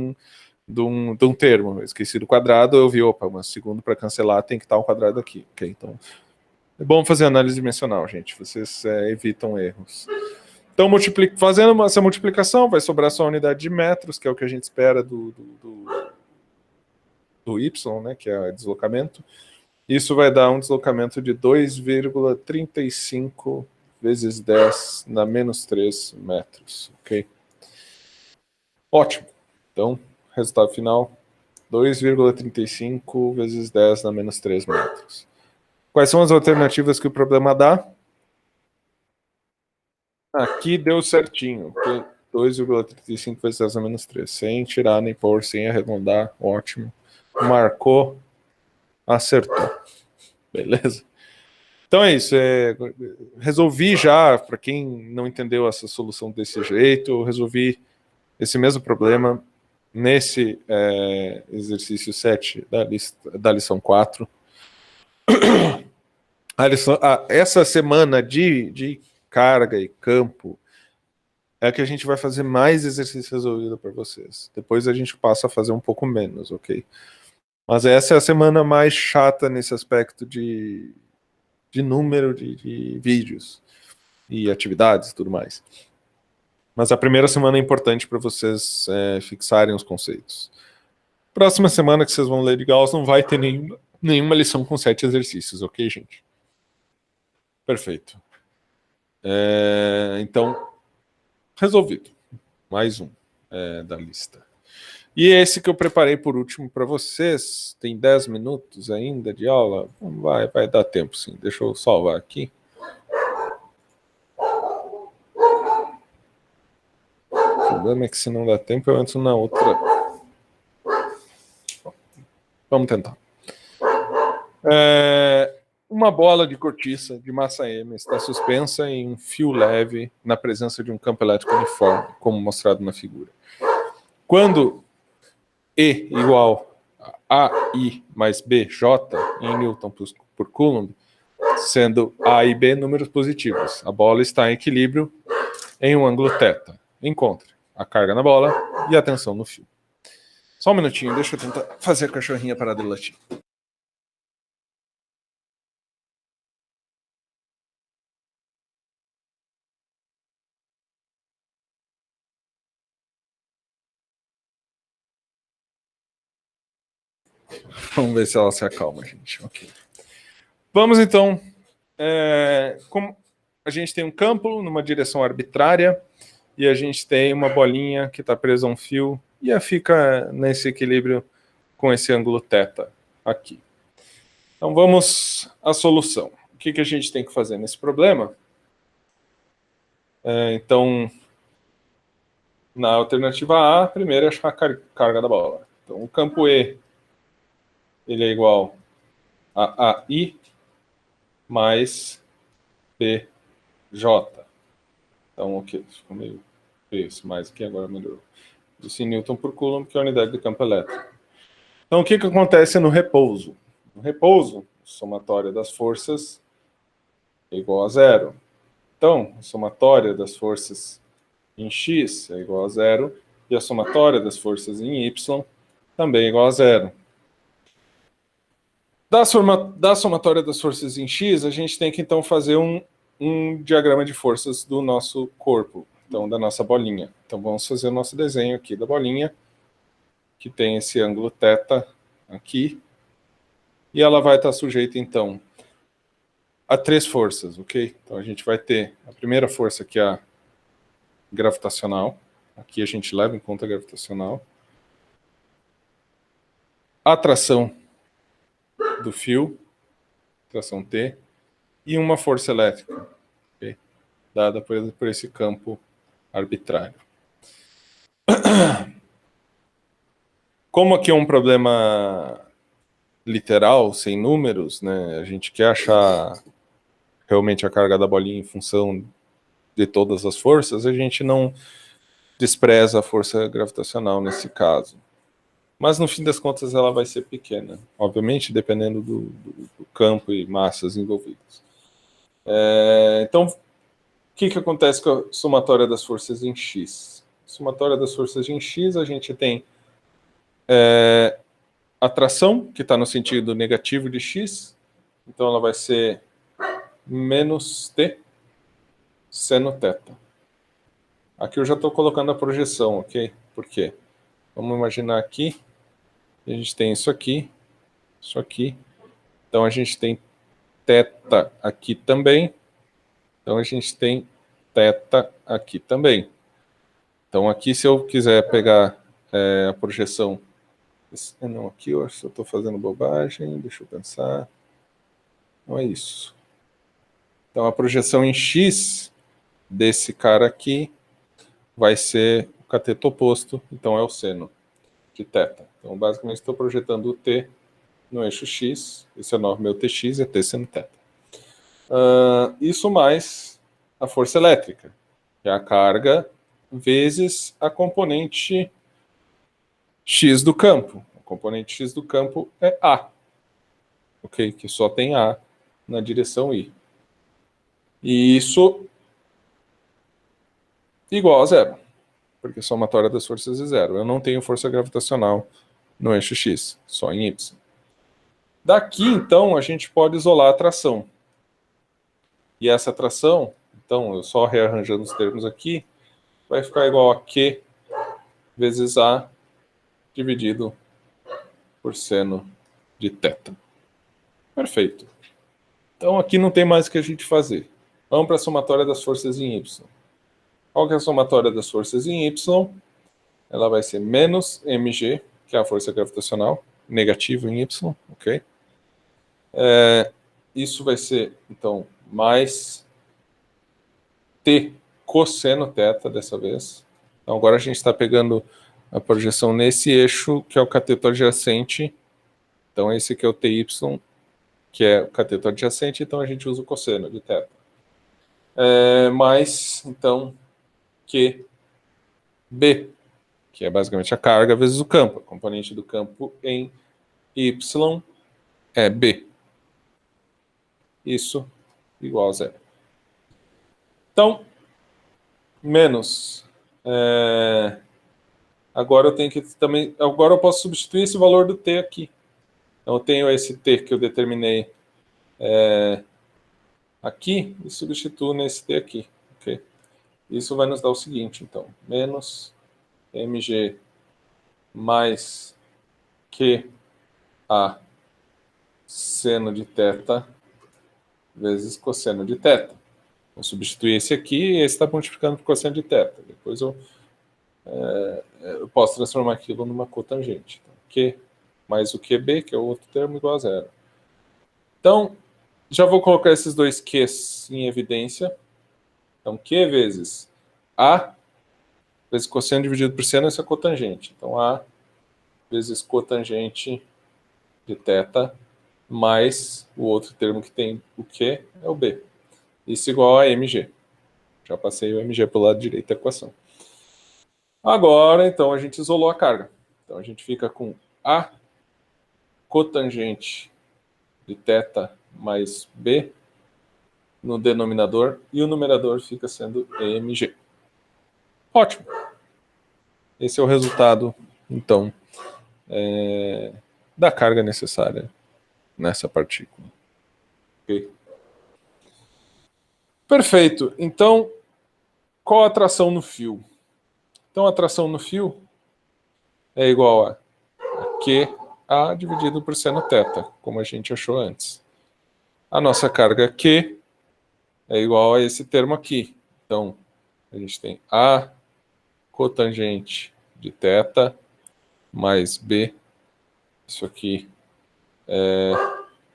um termo. Eu esqueci do quadrado, eu vi, opa, mas segundo para cancelar tem que estar um quadrado aqui, ok? Então, é bom fazer análise dimensional, gente. Vocês evitam erros. Então, fazendo essa multiplicação, vai sobrar só a unidade de metros, que é o que a gente espera do Y, né, que é o deslocamento. Isso vai dar um deslocamento de 2,35 vezes 10 na menos 3 metros, ok? Ótimo. Então, resultado final, 2,35 vezes 10 na menos 3 metros. Quais são as alternativas que o problema dá? Aqui deu certinho, 2,35 vezes 10 na menos 3, sem tirar nem pôr, sem arredondar, ótimo. Marcou, acertou. Beleza? Então é isso. Resolvi já, para quem não entendeu essa solução desse jeito, eu resolvi esse mesmo problema nesse exercício 7 da lição 4. Essa semana de carga e campo é que a gente vai fazer mais exercício resolvido para vocês. Depois a gente passa a fazer um pouco menos, ok? Mas essa é a semana mais chata nesse aspecto de número de vídeos e atividades e tudo mais. Mas a primeira semana é importante para vocês fixarem os conceitos. Próxima semana que vocês vão ler de Gauss não vai ter nenhuma lição com 7 exercícios, ok, gente? Perfeito. Então, resolvido. Mais um da lista. E esse que eu preparei por último para vocês, tem 10 minutos ainda de aula, vai dar tempo sim. Deixa eu salvar aqui. O problema é que se não dá tempo eu entro na outra. Vamos tentar. Uma bola de cortiça de massa M está suspensa em um fio leve na presença de um campo elétrico uniforme, como mostrado na figura. Quando E igual a AI mais BJ em Newton por Coulomb, sendo A e B números positivos, a bola está em equilíbrio em um ângulo θ. Encontre a carga na bola e a tensão no fio. Só um minutinho, deixa eu tentar fazer a cachorrinha parar de latir. Vamos ver se ela se acalma, gente. Okay. Vamos então. Como a gente tem um campo numa direção arbitrária e a gente tem uma bolinha que está presa a um fio e ela fica nesse equilíbrio com esse ângulo θ aqui. Então vamos à solução. O que a gente tem que fazer nesse problema? Então, na alternativa A, primeiro é achar a carga da bola. Então o campo E ele é igual a AI mais BJ. Então, ok, ficou meio isso, mais aqui agora melhorou. Disse Newton por Coulomb, que é a unidade de campo elétrico. Então, o que acontece no repouso? No repouso, a somatória das forças é igual a zero. Então, a somatória das forças em x é igual a zero e a somatória das forças em y também é igual a zero. Da somatória das forças em x, a gente tem que então fazer um diagrama de forças do nosso corpo, então da nossa bolinha. Então vamos fazer o nosso desenho aqui da bolinha, que tem esse ângulo θ aqui, e ela vai estar sujeita então a 3 forças, ok? Então a gente vai ter a primeira força, que é a gravitacional. Aqui a gente leva em conta a gravitacional. A atração do fio, tração T, e uma força elétrica, okay? Dada por esse campo arbitrário. Como aqui é um problema literal, sem números, né, a gente quer achar realmente a carga da bolinha em função de todas as forças, a gente não despreza a força gravitacional nesse caso. Mas no fim das contas ela vai ser pequena, obviamente dependendo do campo e massas envolvidas. Então, o que acontece com a somatória das forças em x? Somatória das forças em x, a gente tem a tração, que está no sentido negativo de x, então ela vai ser menos t seno θ. Aqui eu já estou colocando a projeção, ok? Por quê? Vamos imaginar aqui, a gente tem isso aqui, então a gente tem θ aqui também, então a gente tem θ aqui também. Então aqui, se eu quiser pegar a projeção, não, aqui eu acho que eu estou fazendo bobagem, deixa eu pensar, não é isso. Então a projeção em x desse cara aqui vai ser o cateto oposto, então é o seno de θ. Então basicamente estou projetando o t no eixo x, esse é o meu tx, é t seno θ. Isso mais a força elétrica, que é a carga vezes a componente x do campo. O componente x do campo é A. Ok? Que só tem A na direção I. E isso igual a zero. Porque a somatória das forças é zero. Eu não tenho força gravitacional no eixo x, só em y. Daqui, então, a gente pode isolar a atração. E essa atração, então, eu só rearranjando os termos aqui, vai ficar igual a Q vezes A dividido por seno de θ. Perfeito. Então, aqui não tem mais o que a gente fazer. Vamos para a somatória das forças em y. Qual que é a somatória das forças em y? Ela vai ser menos mg, que é a força gravitacional, negativo em y, ok? Isso vai ser, então, mais t cosseno θ dessa vez. Então, agora a gente está pegando a projeção nesse eixo, que é o cateto adjacente. Então, esse aqui é o ty, que é o cateto adjacente, então a gente usa o cosseno de θ. Mais, então, que B, que é basicamente a carga vezes o campo. A componente do campo em Y é B. Isso igual a zero. Então, menos. Agora eu tenho que também. Agora eu posso substituir esse valor do T aqui. Então eu tenho esse T que eu determinei aqui e substituo nesse T aqui. Okay? Isso vai nos dar o seguinte, então. Menos mg mais q a seno de θ vezes cosseno de θ. Vou substituir esse aqui e esse está multiplicando por cosseno de θ. Depois eu posso transformar aquilo numa cotangente. Então, Q mais o QB, que é o outro termo, igual a zero. Então, já vou colocar esses dois Qs em evidência. Então, Q vezes A vezes cosseno dividido por seno, isso é cotangente. Então, A vezes cotangente de θ mais o outro termo que tem o Q é o B. Isso igual a mg. Já passei o mg para o lado direito da equação. Agora, então, a gente isolou a carga. Então, a gente fica com A cotangente de θ mais B no denominador e o numerador fica sendo mg. Ótimo. Esse é o resultado, então, da carga necessária nessa partícula. Ok? Perfeito. Então, qual a atração no fio? Então, a atração no fio é igual a QA dividido por seno θ, como a gente achou antes. A nossa carga Q é igual a esse termo aqui. Então, a gente tem A cotangente de θ mais B. Isso aqui é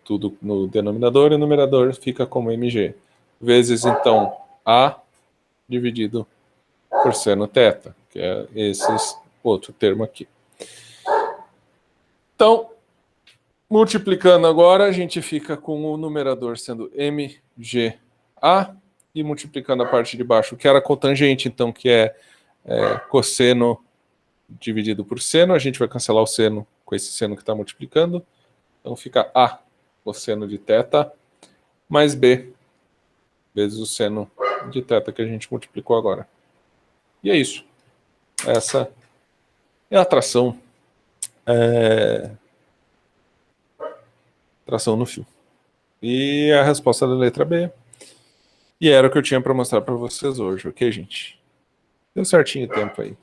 tudo no denominador e o numerador fica como mg. Vezes, então, A dividido por seno θ, que é esse outro termo aqui. Então, multiplicando agora, a gente fica com o numerador sendo mga e multiplicando a parte de baixo, que era cotangente, então, que é cosseno dividido por seno. A gente vai cancelar o seno com esse seno que está multiplicando. Então, fica A cosseno de θ mais B vezes o seno de θ que a gente multiplicou agora. E é isso. Essa é a atração no fio. E a resposta da letra B. E era o que eu tinha para mostrar para vocês hoje, ok, gente? Deu certinho o tempo aí.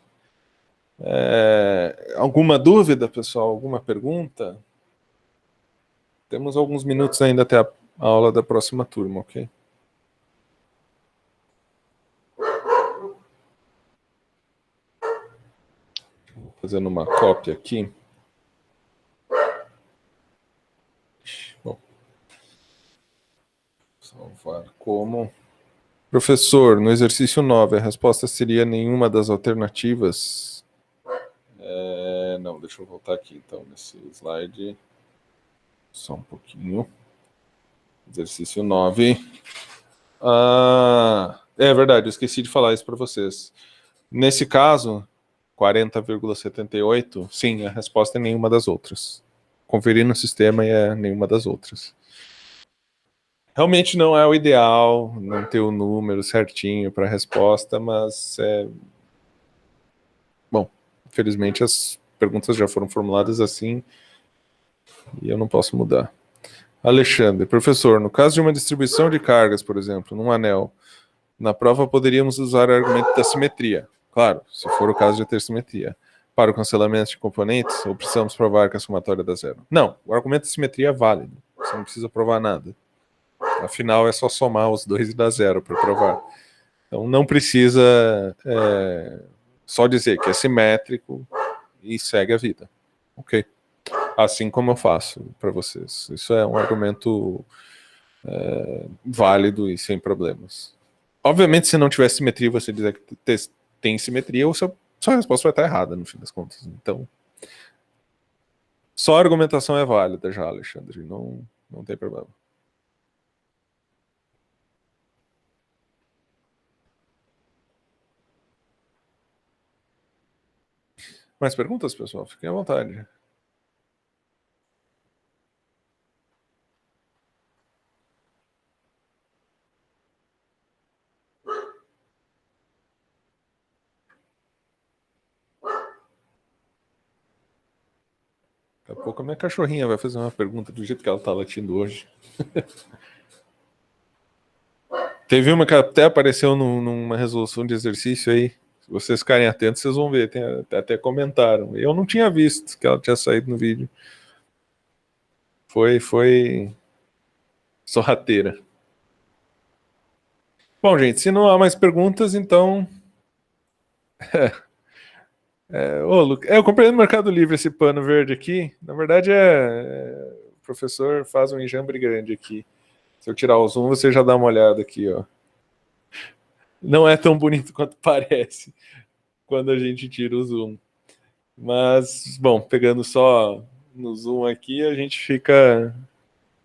Alguma dúvida, pessoal? Alguma pergunta? Temos alguns minutos ainda até a aula da próxima turma, ok? Fazendo uma cópia aqui. Bom. Salvar como... Professor, no exercício 9, a resposta seria nenhuma das alternativas? Não, deixa eu voltar aqui, então, nesse slide. Só um pouquinho. Exercício 9. É verdade, eu esqueci de falar isso para vocês. Nesse caso, 40,78, sim, a resposta é nenhuma das outras. Conferir no sistema e é nenhuma das outras. Realmente não é o ideal não ter o número certinho para a resposta, mas bom, infelizmente as perguntas já foram formuladas assim e eu não posso mudar. Alexandre, professor, no caso de uma distribuição de cargas, por exemplo, num anel, na prova poderíamos usar o argumento da simetria. Claro, se for o caso de ter simetria. Para o cancelamento de componentes, ou precisamos provar que a somatória dá zero? Não, o argumento da simetria é válido. Você não precisa provar nada. Afinal, é só somar os dois e dar zero para provar. Então, não precisa só dizer que é simétrico e segue a vida. Ok. Assim como eu faço para vocês. Isso é um argumento válido e sem problemas. Obviamente, se não tiver simetria, você dizer que tem simetria, sua resposta vai estar errada, no fim das contas. Então, só a argumentação é válida já, Alexandre. Não tem problema. Mais perguntas, pessoal? Fiquem à vontade. Daqui a pouco a minha cachorrinha vai fazer uma pergunta do jeito que ela tá latindo hoje. Teve uma que até apareceu numa resolução de exercício aí. Se vocês ficarem atentos, vocês vão ver. Até comentaram. Eu não tinha visto que ela tinha saído no vídeo. Foi sorrateira. Bom, gente, se não há mais perguntas, então... eu comprei no Mercado Livre esse pano verde aqui. Na verdade, o professor faz um enjambre grande aqui. Se eu tirar o zoom, você já dá uma olhada aqui, ó. Não é tão bonito quanto parece quando a gente tira o zoom. Mas, bom, pegando só no zoom aqui, a gente fica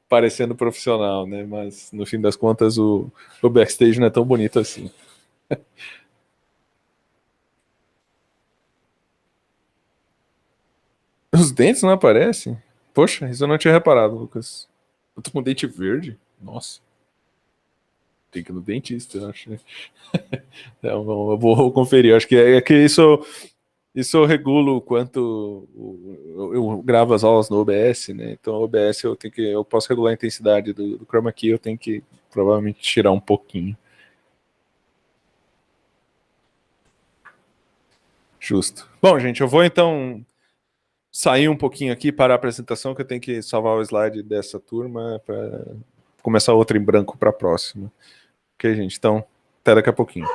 parecendo profissional, né? Mas, no fim das contas, o backstage não é tão bonito assim. Os dentes não aparecem? Poxa, isso eu não tinha reparado, Lucas. Eu tô com dente verde? Nossa. Tem que ir no dentista, eu acho. Então, eu vou conferir. Acho que é que isso eu regulo o quanto eu gravo as aulas no OBS, né? Então, o OBS eu posso regular a intensidade do chroma key, eu tenho que provavelmente tirar um pouquinho. Justo. Bom, gente, eu vou então sair um pouquinho aqui para a apresentação, que eu tenho que salvar o slide dessa turma para começar outra em branco para a próxima. Ok, gente? Então, até daqui a pouquinho.